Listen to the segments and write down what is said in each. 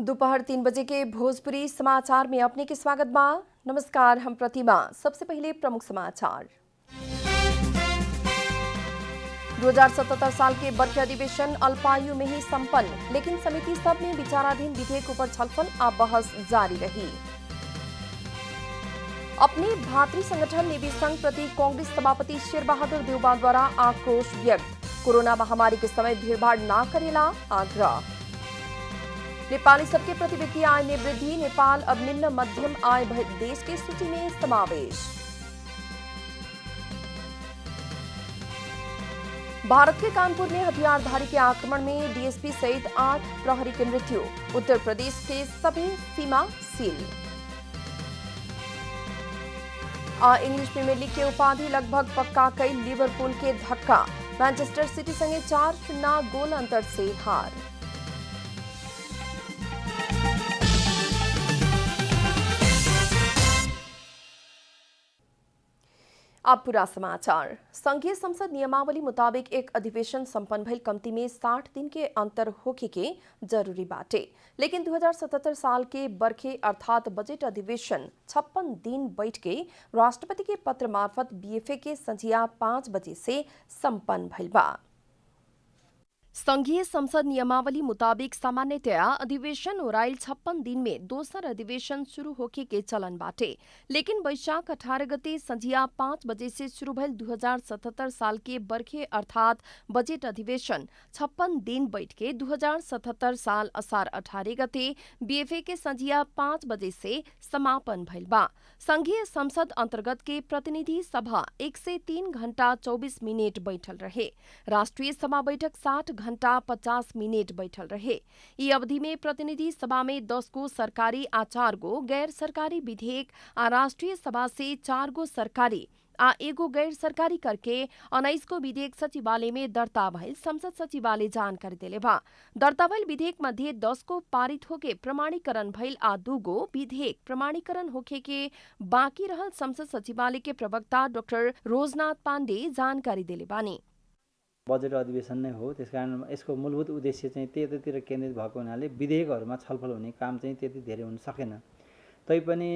दोपहर 3 बजे के भोजपुरी समाचार में अपने के स्वागत बा। नमस्कार, हम प्रतिमा। सबसे पहले प्रमुख समाचार। 2077 साल के बरखे अधिवेशन अल्पायु में ही संपन्न, लेकिन समिति सब में विचाराधीन विधेयक ऊपर छलफल आ बहस जारी रही। अपने भातृ संगठन नेवी संघ प्रति कांग्रेस सभापति शेर बहादुर देउबा द्वारा आक्रोश व्यक्त। कोरोना महामारी के समय भीड़भाड़ न करेला आग्रह। नेपाली सबके प्रति व्यक्ति आय में वृद्धि, नेपाल अब निम्न मध्यम आय देश के सूची में समावेश। भारत के कानपुर में हथियारधारी के आक्रमण में डीएसपी सहित 8 प्रहरी की मृत्यु। उत्तर प्रदेश के सभी सीमा सील। इंग्लिश प्रीमियर लीग के उपाधि लगभग पक्का कई लिवरपूल के धक्का। मैनचेस्टर सिटी संगे 4-0 गोल अंतर से हार। अब पूरा समाचार। संघीय संसद नियमावली मुताबिक एक अधिवेशन संपन्न भइल कम्ती में 60 दिन के अंतर होखे के जरूरी बाटे, लेकिन 2077 साल के बरखे अर्थात बजट अधिवेशन 56 दिन बैठ के राष्ट्रपति के पत्र मार्फत बीएफए के संझिया 5 बजे से संपन्न भइल बा। संघीय संसद नियमावली मुताबिक सामान्यतया अधिवेशन ओराइल 56 दिन में दोसर अधिवेशन शुरू होके के चलन बाटे, लेकिन वैशाख 18 गते संझिया 5 बजे से शुरू भइल 2077 साल के बरखे अर्थात बजेट अधिवेशन 56 दिन बैठ के 2077 साल असार 18 गते बीएफए के संझिया 5 बजे से समापन भइल बा। संघीय संसद अंतर्गत के प्रतिनिधि सभा 1 से 3 घंटा 24 मिनट बैठल रहे। राष्ट्रीय सभा बैठक 60 घंटा 50 मिनट बैठल रहे। ई अवधि में प्रतिनिधि सभा में 10 गो सरकारी आ 4 गो गैर सरकारी विधेयक आ राष्ट्रीय सभा से 4 गो सरकारी आ 1 गो गैर सरकारी करके 19 गो विधेयक सचिवालय में दर्ता भइल संसद सचिवालय जानकारी देले बा। दर्ता भइल विधेयक मध्ये 10 गो पारित होके प्रमाणीकरण भइल आ 2 गो विधेयक प्रमाणीकरण होके के बाँकी रहल संसद सचिवालय के प्रवक्ता डाक्टर रोजनाथ पाण्डे जानकारी देले बानी। बजेट अधिवेशन नै हो, त्यसकारण यसको मूलभूत उद्देश्य चाहिँ त्यतातिर केन्द्रित भएको हुनाले विधेयकहरूमा छलफल हुने काम चाहिँ त्यति धेरै हुन सकेन। तैपनि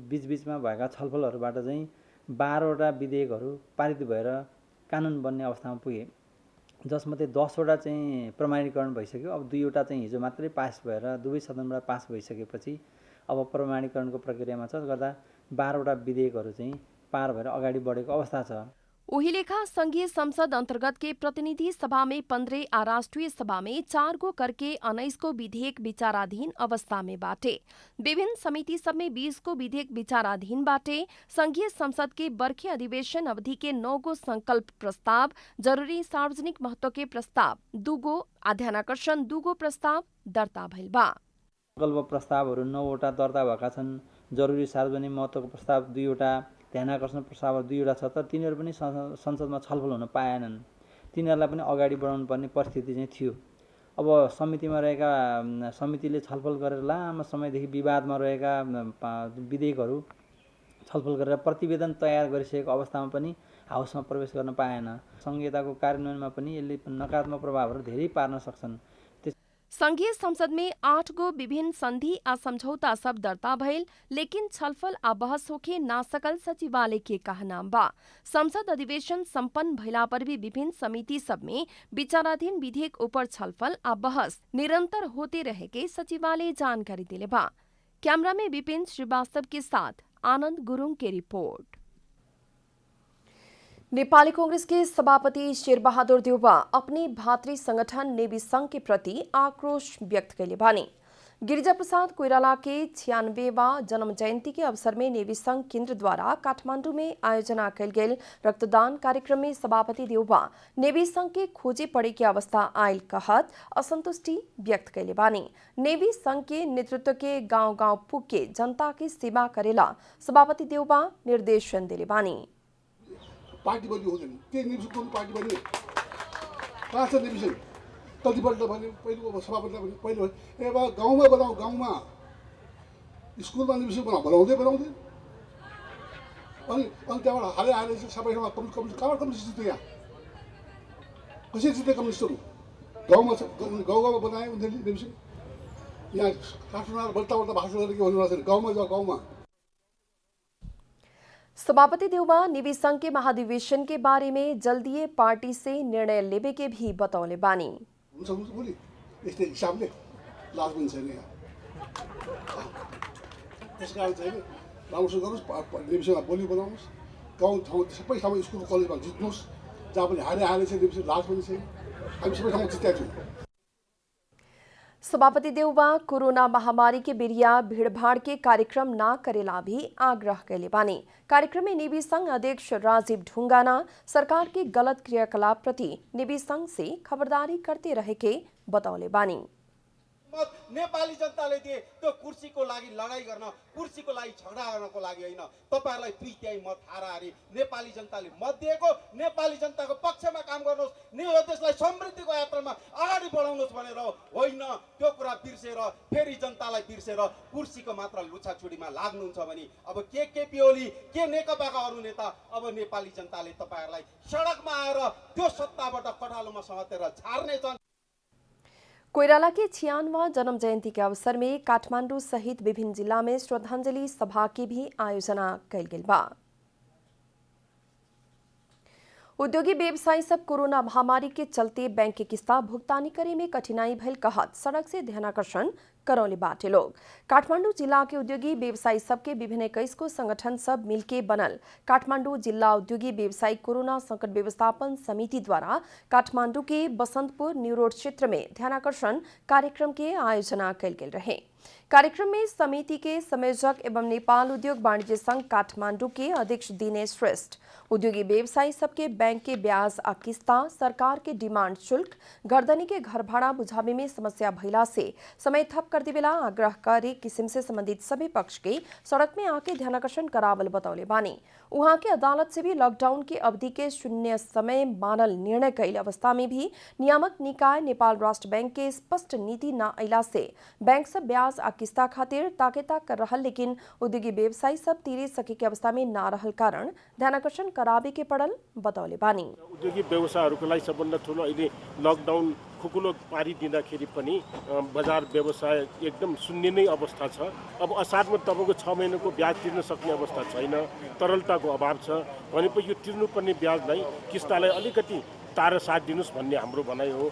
बीचबीचमा भएका छलफलहरूबाट चाहिँ 12 वटा विधेयकहरू पारित भएर कानुन बन्ने अवस्थामा पुगे, जसमध्ये 10 वटा चाहिँ प्रमाणीकरण भइसक्यो। अब 2 वटा चाहिँ हिजो मात्रै पास भएर दुवै सदनबाट पास भइसकेपछि अब प्रमाणीकरणको प्रक्रियामा छ, गर्दा 12 वटा विधेयकहरू चाहिँ पार भएर अगाडि बढेको अवस्था छ। उही लेखा संघीय संसद अंतर्गत के प्रतिनिधि सभा में 15 आ राष्ट्रीय सभा में 4 गो करके 19 गो विधेयक विचाराधीन अवस्था में बाटे। विभिन्न समिति सब में 20 गो विधेयक विचाराधीन बाटे। संघीय संसद के बरखे अधिवेशन अवधि के 9 गो संकल्प प्रस्ताव, जरूरी सार्वजनिक महत्व के प्रस्ताव 2 गो आ ध्यानाकर्षण 2 गो प्रस्ताव दर्ता भइल बा। संकल्प प्रस्तावहरू 9 वटा दर्ता भएका छन्। जरूरी सार्वजनिक महत्वको प्रस्ताव 2 वटा, ध्यानाकर्षण प्रस्ताव 2 वटा छ, तर तिनीहरू पनि संसदमा छलफल हुन पाएनन्। तिनीहरूलाई पनि अगाडि बढाउनु पर्ने परिस्थिति चाहिँ थियो। अब समितिमा रहेका समितिले छलफल गरेर लामो समयदेखि विवादमा रहेका विधेयकहरू छलफल गरेर प्रतिवेदन तयार गरिसकेको अवस्थामा पनि हाउसमा प्रवेश गर्न पाएन। संहिताको कार्यान्वयनमा पनि यसले नकारात्मक प्रभावहरू धेरै पार्न सक्छन्। संघीय संसद में 8 गो विभिन्न संधि आ समझौता सब दर्ता भइल, लेकिन छलफल आ बहस होके ना सकल सचिवालय के कहनाम बा। संसद अधिवेशन संपन्न भइला पर भी विभिन्न समिति सब में विचाराधीन विधेयक ऊपर छलफल आ बहस निरंतर होते रहे के सचिवालय जानकारी दिले बा। कैमरा में विपिन श्रीवास्तव के साथ आनंद गुरुङ की रिपोर्ट। नेपाली कांग्रेस के सभापति शेर बहादुर देउबा अपने भातृ संगठन नेवी संघ के प्रति आक्रोश व्यक्त कैले बानी। गिरिजा प्रसाद कोइराला के 96वां जन्म जयंती के अवसर में नेवी संघ केन्द्र द्वारा काठमांडू में आयोजना कैल गेल रक्तदान कार्यक्रम में सभापति देउबा नेवी संघ के खोजे पड़े की अवस्था आयल कहत असंतुष्टि व्यक्त कैले बानी। नेवी संघ के नेतृत्व के गांव-गांव पुग के जनता की सेवा करेला सभापति देउबा निर्देशन दिले बानी। पार्टी बन्यो हुँदैन, त्यही निर्देशनको पार्टी बन्यो। कहाँ छ निर्देशन? कतिपल्ट भन्यो, पहिलो सभापतिलाई भन्यो, पहिलो ए बा गाउँमा बनाऊ, गाउँमा स्कुलमा निर्देशन बनाउँदै अनि त्यहाँबाट हाले सबै ठाउँमा कम्युनिस्ट कहाँबाट कम्युनिस्ट जित्यो? यहाँ कसरी जित्यो कम्युनिस्टहरू? गाउँमा बनाए उनीहरूले निर्देशन यहाँ काठमाडौँ बल्टा बल्टा भाषण गरेर के भन्नु छैन। गाउँमा जाऊ, गाउँमा सभापति देउबा निवी संघ के महाधिवेशन के बारे में जल्दीए पार्टी से निर्णय लेबे के भी बतौले बानी। हुन्छ भोलि यस्तै हिसाबले लाज पनि छैन यहाँ। त्यस कारण चाहिँ राम्रोसँग गर्नुहोस्, निविसँग बोली बनाउनुहोस्, गाउँ ठाउँ सबै ठाउँमा स्कुल कलेजमा जित्नुहोस्। जहाँ पनि हारे छ निविसँग लाज पनि छैन। हामी सबै ठाउँमा जितेका छौँ। सभापति देउबा कोरोना महामारी के बेरिया भीड़भाड़ के कार्यक्रम ना करेला भी आग्रह कैले बानी। कार्यक्रम में निवी संघ अध्यक्ष राजीव ढुंगाना सरकार के गलत क्रियाकलाप प्रति निवी संघ से खबरदारी करते रहे के बतौले बानी। नेपाली जनताले दिए त्यो कुर्सीको लागि लडाई गर्न, कुर्सीको लागि झगडा गर्नको लागि होइन। तपाईहरुलाई प्रित्याई मत हाराहारी नेपाली जनताले मत दिएको, नेपाली जनताको पक्षमा काम गर्नुहोस्, यो देशलाई समृद्धिको यात्रामा अगाडि बढाउनुहोस् भनेर होइन। त्यो कुरा बिर्सेर फेरि जनतालाई बिर्सेर कुर्सीको मात्र लुछाछुडीमा लाग्नुहुन्छ भने अब केपी ओली के नेकपाका अरू नेता अब नेपाली जनताले तपाईहरुलाई सडकमा आएर त्यो सत्ताबाट कठालोमा समातेर छाड्ने छन्। कोइराला के 96वां जन्म जयंती के अवसर में काठमांडू सहित विभिन्न जिला में श्रद्धांजलि सभा की भी आयोजना कैल गेल बा। उद्योगी व्यवसायी सब कोरोना महामारी के चलते बैंक के किस्ता भुगतानी करे में कठिनाई भइल कहत सड़क से ध्यानाकर्षण करौले बाटे लोग। काठमांडू जिला के उद्योगी व्यवसायी सबके विभिन्न 21 को संगठन सब मिलके बनल काठमांडू जिला उद्योगी व्यवसायी कोरोना संकट व्यवस्थापन समिति द्वारा काठमांडू के बसंतपुर न्यू रोड क्षेत्र में ध्यानाकर्षण कार्यक्रम के आयोजना कैल गेल रहे। कार्यक्रम में समिति के संयोजक एवं नेपाल उद्योग वाणिज्य संघ काठमांडू के अध्यक्ष दिनेश श्रेष्ठ, उद्योगी व्यवसायी सबके बैंक के ब्याज आ किस्ता, सरकार के डिमांड शुल्क, गर्दनी के घर भाड़ा बुझावे में समस्या भइला से समय थप कर देवेला आग्रह करे किस्म से संबंधित सभी पक्ष के सड़क में आके ध्यानाकर्षण करावल बतौले बानी। उहाँ के अदालत से भी लॉकडाउन की अवधि के शून्य समय मानल निर्णय कैल अवस्था में भी नियामक निकाय नेपाल राष्ट्र बैंक के स्पष्ट नीति न अला से बैंक सब ब्याज आ किस्ता खातिर ताकेता कर रहल, लेकिन उद्योगी व्यवसायी सब तीरे सके के अवस्था में ना रहल कारण ध्यानाकर्षण करावे के पड़ल बतौले बानी। उद्योगी व्यवसायहरूको लागि सबभन्दा ठुलो अहिले लकडाउन खुकुलो पारिदिँदाखेरि पनि बजार व्यवसाय एकदम शून्य नै अवस्था छ। अब असारमा तपाईँको 6 महिनाको ब्याज तिर्न सक्ने अवस्था छैन, तरलताको अभाव छ भनेपछि यो तिर्नुपर्ने ब्याजलाई किस्तालाई अलिकति तारसाथ दिनुस् भन्ने हाम्रो भनाइ हो।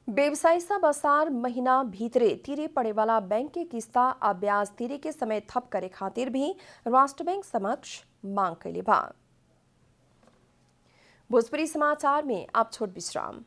व्यवसायी सब असार महीना भीतरे तीरे पड़े वाला बैंक के किस्ता आ ब्याज तीरे के समय थप करे खातिर भी राष्ट्र बैंक समक्ष मांग कैले बा। भोजपुरी समाचार में आप छोट विश्राम।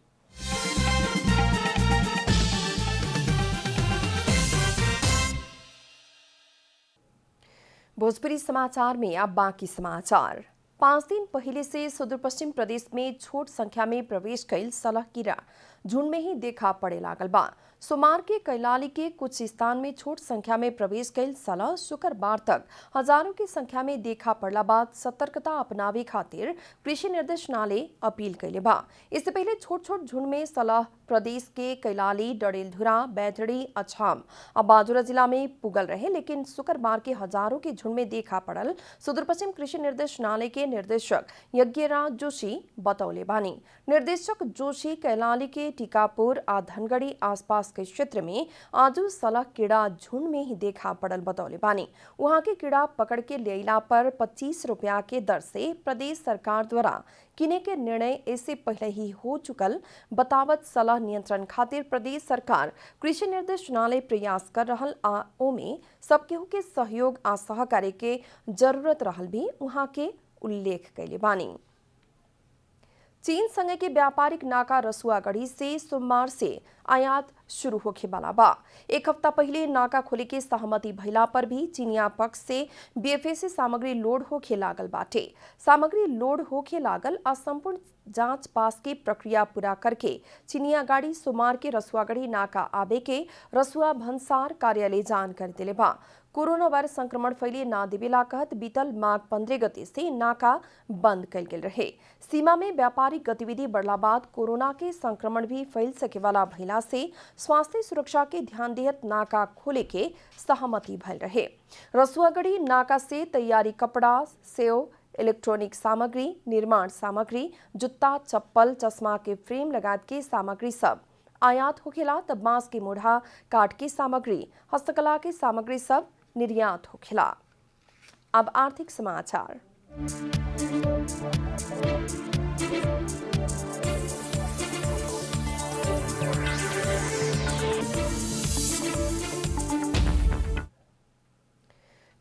भोजपुरी समाचार में अब बाकी समाचार। 5 दिन पहले से सुदूर पश्चिम प्रदेश में छोट संख्या में प्रवेश कैल सलह कीड़ा झुंड में ही देखा पड़े लागल बा। सोमवार के कैलाली के कुछ स्थान में छोट संख्या में प्रवेश कैल सलह शुक्रवार तक हजारों की संख्या में देखा पड़ला बाद सतर्कता अपनावे खातिर कृषि निर्देशनालय अपील कैले बा। इससे पहले छोट छोट झुंड में सलह प्रदेश के कैलाली, डडेलधुरा, बैतडी, अछाम और बाजुरा जिला में पुगल रहे, लेकिन शुक्रवार के हजारों के झुंड में देखा पड़ल सुदूर पश्चिम कृषि निर्देशनालय के निर्देशक यज्ञराज जोशी बतौले बानी। निर्देशक जोशी कैलाली के टीकापुर आ धनगढ़ी आसपास के क्षेत्र में आजू सलह कीड़ा झुंड में ही देखा पड़ल बतौले बानी। वहां के कीड़ा पकड़ के लेला पर 25 रुपया के दर से प्रदेश सरकार द्वारा किने के निर्णय इससे पहले ही हो चुकल बतावत सलाह नियंत्रण खातिर प्रदेश सरकार कृषि निर्देशनालय प्रयास कर रहल आ ओमे सब केहू के सहयोग आ सहकार्य के जरूरत रहल भी वहां के उल्लेख कैले बानी। चीन संगे के व्यापारिक नाका रसुआगढ़ी से सोमवार से आयात शुरू होखे वाला बा। एक हफ्ता पहले नाका खोले के सहमति भइला पर भी चीनिया पक्ष से बीएफएस सामग्री लोड होखे लागल बाटे। सामग्री लोड होखे लागल आ संपूर्ण जांच पास की प्रक्रिया पूरा करके चीनिया गाड़ी सोमवार के रसुआगढ़ी नाका आबे के रसुआ भंसार कार्यालय जानकारी दिले बा। कोरोना वायरस संक्रमण फैले ना देवेला कहत बीतल माघ 15 गते से नाका बंद कैल गेल रहे। सीमा में व्यापारिक गतिविधि बढ़ला बाद कोरोना के संक्रमण भी फैल सके वाला भइला से स्वास्थ्य सुरक्षा के ध्यान देहत नाका खोले के सहमति भइल रहे। रसुआगढ़ी नाका से तैयारी कपड़ा, सेव, इलेक्ट्रॉनिक सामग्री, निर्माण सामग्री, जूता, चप्पल, चश्मा के फ्रेम लगात के सामग्री सब आयात होखेला तब बांस के मोढ़ा, काठ की सामग्री, हस्तकला की सामग्री सब निर्यात होखेला। अब आर्थिक समाचार।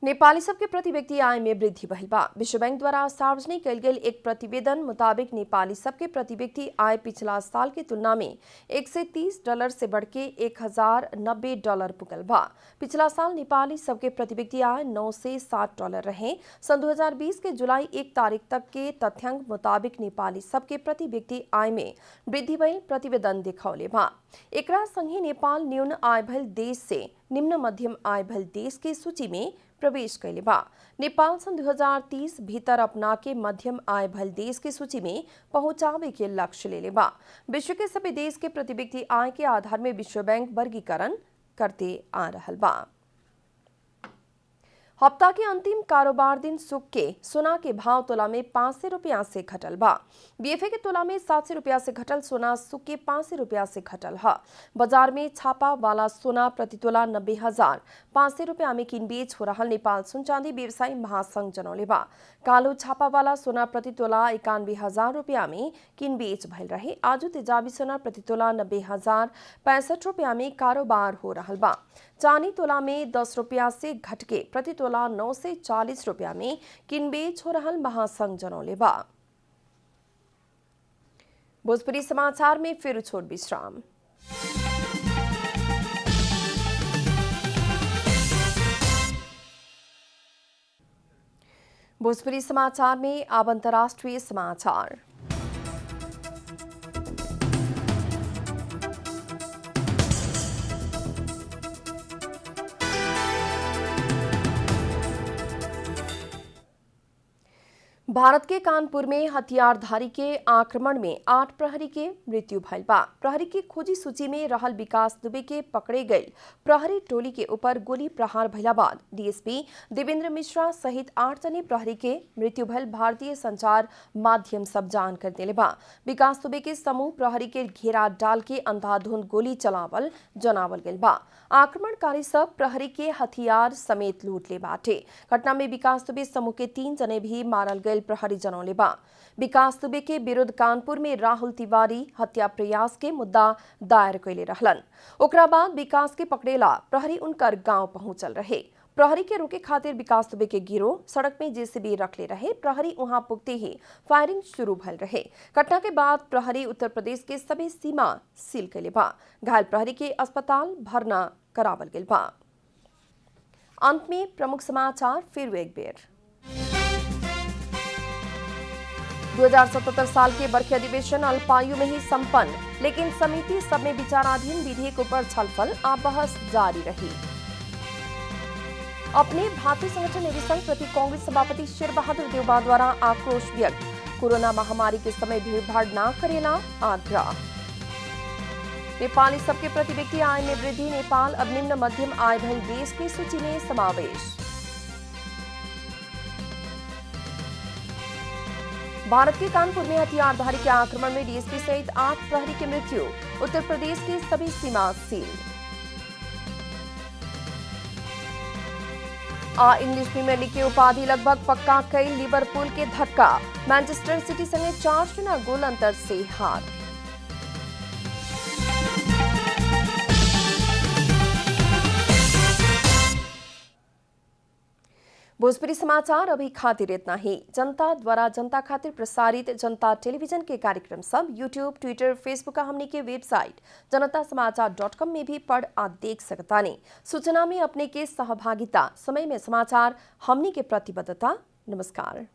नेपाली सबके प्रति व्यक्ति आय में वृद्धि भइल बा। विश्व बैंक द्वारा सार्वजनिक कयल गेल एक प्रतिवेदन मुताबिक नेपाली सबके प्रति व्यक्ति आय पिछला साल की तुलना में $130 से बढ़ के $1090 पुगल बा। पिछला साल नेपाली सबके प्रति व्यक्ति आय $960 रहे। सन 2020 के जुलाई 1 तारीख तक के तथ्याङ्क मुताबिक नेपाली सबके प्रति व्यक्ति आय में वृद्धि भइल प्रतिवेदन देखौले बा। एकरा संगे नेपाल न्यून आय भइल देश से निम्न मध्यम आय भइल देश के सूची में प्रवेश कैले बा। नेपाल सन 2030 भीतर अपना के मध्यम आय भइल देश के सूची में पहुंचावे के लक्ष्य लेले बा। विश्व के सभी देश के प्रति व्यक्ति आय के आधार में विश्व बैंक वर्गीकरण करते आ रहल बा। हफ्ता के अंतिम कारोबार दिन सुख के सोना के भाव तोला में 500 रुपया से घटल बा। बीएफए के तोला में 700 रुपया से घटल सोना सुख के 500 रुपया से घटल है। बाजार में छापा वाला सोना प्रति तोला 90,500 रुपया में किन बेच हो रहा नेपाल सुन चांदी व्यवसायी महासंघ जनौले बा। कालो छापा वाला सोना प्रति तोला 91,000 रुपया में किन बेच भइल रहे। आज तेजाबी सोना प्रति तोला 90,065 रुपया में कारोबार हो रहा बा। चांदी तोला में 10 रुपया से घटके प्रति तोला 940 रुपया में किनबेच हो रहल महासंघ जनौले बा। भोजपुरी समाचार में फिर छोट विश्राम। भोजपुरी समाचार में अब अंतर्राष्ट्रीय समाचार। भारत के कानपुर में हथियारधारी के आक्रमण में 8 प्रहरी के मृत्यु भइल बा। प्रहरी की खोजी सूची में रहल विकास दुबे के पकड़े गई प्रहरी टोली के ऊपर गोली प्रहार भइला बाद डीएसपी देवेंद्र मिश्रा सहित 8 जने प्रहरी के मृत्यु भइल भारतीय संचार माध्यम सब जानकारी देले बा। विकास दुबे के समूह प्रहरी के घेरा डाल के अंधाधुंध गोली चलावल जनावल गइल बा। आक्रमणकारी सब प्रहरी के हथियार समेत लूट ले बाटे। घटना में विकास दुबे समूह के 3 जने भी मारल गए प्रहरी जनौले बा। विकास दुबे के विरुद्ध कानपुर में राहुल तिवारी हत्या प्रयास के मुद्दा दायर कैले रहलन। ओकरा बाद विकास के पकड़ेला प्रहरी उनकर गांव पहुंचल रहे। प्रहरी के रोके खातिर विकास दुबे के गिरोह सड़क में जेसीबी रखले रहे। प्रहरी वहां पुगते ही फायरिंग शुरू भइल रहे। घटना के बाद प्रहरी उत्तर प्रदेश के सभी सीमा सील कैले बा। घायल प्रहरी के अस्पताल भर्ना करावल गेल बा। अंत में प्रमुख समाचार फिर एक बेर। 2077 साल के बरखे अधिवेशन अल्पायु में ही संपन्न, लेकिन समिति सब में विचाराधीन विधेयक पर छलफल आ बहस जारी रही। अपने भारतीय संगठन निरीक्षण प्रति कांग्रेस सभापति शेर बहादुर देवबा द्वारा आक्रोश व्यक्त। कोरोना महामारी के समय भीड़भाड़ न करेला आग्रह। नेपाली सबके प्रति व्यक्ति आय में वृद्धि। नेपाल अब निम्न मध्यम आय भइल देश की सूची में समावेश। भारत के कानपुर में हथियारधारी के आक्रमण में डीएसपी सहित 8 प्रहरी की मृत्यु। उत्तर प्रदेश की सभी सीमा सील। इंग्लिश प्रीमियर लीग के उपाधि लगभग पक्का कई लिवरपूल के धक्का। मैनचेस्टर सिटी संगे 4-0 गोल अंतर से हार। भोजपुरी समाचार अभी खातिर इतना ही। जनता द्वारा जनता खातिर प्रसारित जनता टेलीविजन के कार्यक्रम सब यूट्यूब, ट्विटर, फेसबुक का हमने के वेबसाइट जनतासमाचार.com में भी पढ़ आ देख सकता नहीं। सूचना में अपने के सहभागिता, समय में समाचार हमने के प्रतिबद्धता। नमस्कार।